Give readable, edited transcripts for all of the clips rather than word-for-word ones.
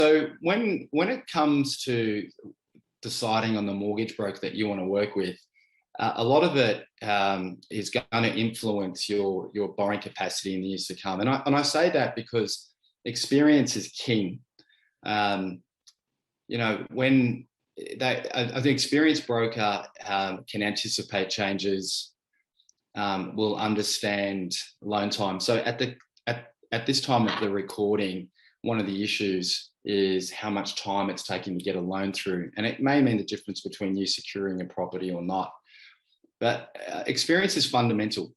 So when it comes to deciding on the mortgage broker that you want to work with, a lot of it is going to influence your borrowing capacity in the years to come. And I say that because experience is king. When the experienced broker can anticipate changes, will understand loan time. So at this time of the recording, one of the issues is how much time it's taking to get a loan through. And it may mean the difference between you securing a property or not. But experience is fundamental.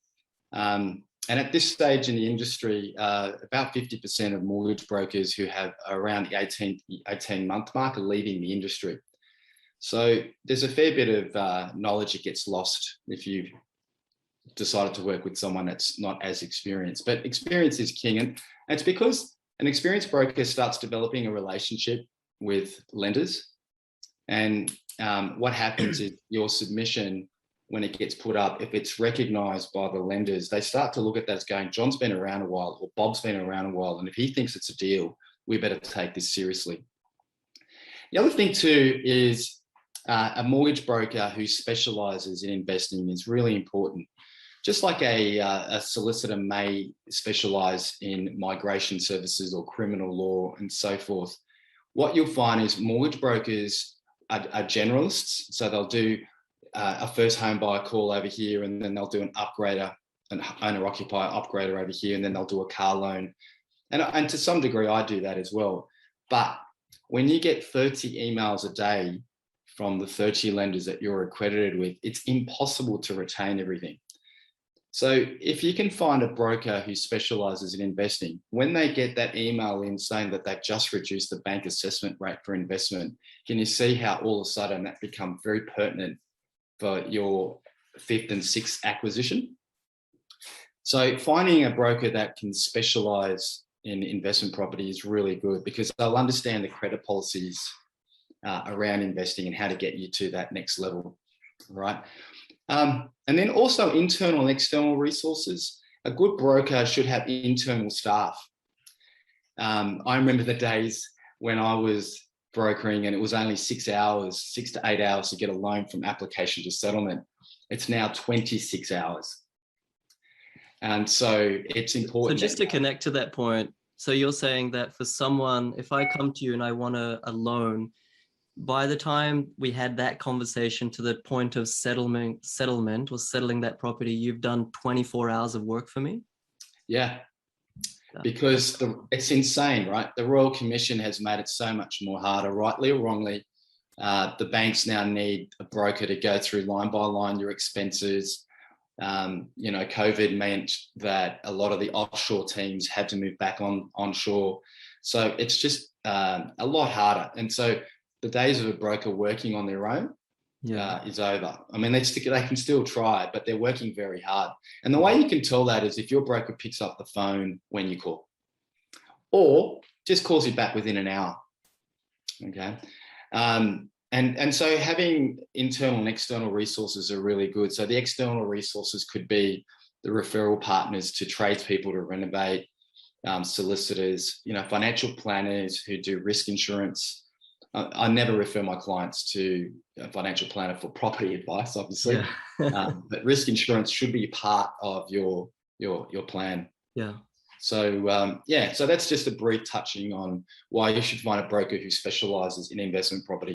And at this stage in the industry, about 50% of mortgage brokers who have around the 18-month mark are leaving the industry. So there's a fair bit of knowledge that gets lost if you've decided to work with someone that's not as experienced. But experience is king. And it's because an experienced broker starts developing a relationship with lenders. And what happens is your submission, when it gets put up, if it's recognised by the lenders, they start to look at that as going, John's been around a while, or Bob's been around a while, and if he thinks it's a deal, we better take this seriously. The other thing too is a mortgage broker who specialises in investing is really important. Just like a solicitor may specialise in migration services or criminal law and so forth, what you'll find is mortgage brokers are generalists. So they'll do a first home buyer call over here, and then they'll do an owner-occupier upgrader over here, and then they'll do a car loan. And to some degree, I do that as well. But when you get 30 emails a day from the 30 lenders that you're accredited with, it's impossible to retain everything. So if you can find a broker who specialises in investing, when they get that email in saying that they've just reduced the bank assessment rate for investment, can you see how all of a sudden that becomes very pertinent for your 5th and 6th acquisition? So finding a broker that can specialise in investment property is really good, because they'll understand the credit policies around investing and how to get you to that next level, right? And then also internal and external resources. A good broker should have internal staff. I remember the days when I was brokering and it was only 6 to 8 hours to get a loan from application to settlement. It's now 26 hours. And so it's important. So just to connect to that point, so you're saying that for someone, if I come to you and I want a loan, by the time we had that conversation to the point of settlement or settling that property, you've done 24 hours of work for me? Yeah, because it's insane, right? The Royal Commission has made it so much more harder, rightly or wrongly. The banks now need a broker to go through line by line your expenses. COVID meant that a lot of the offshore teams had to move back onshore. So it's just a lot harder. And so the days of a broker working on their own is over. I mean, they can still try, but they're working very hard. And the way you can tell that is if your broker picks up the phone when you call, or just calls you back within an hour. Okay. And so having internal and external resources are really good. So the external resources could be the referral partners to tradespeople to renovate, solicitors, financial planners who do risk insurance. I never refer my clients to a financial planner for property advice, obviously, but risk insurance should be part of your plan. Yeah. So so that's just a brief touching on why you should find a broker who specialises in investment property.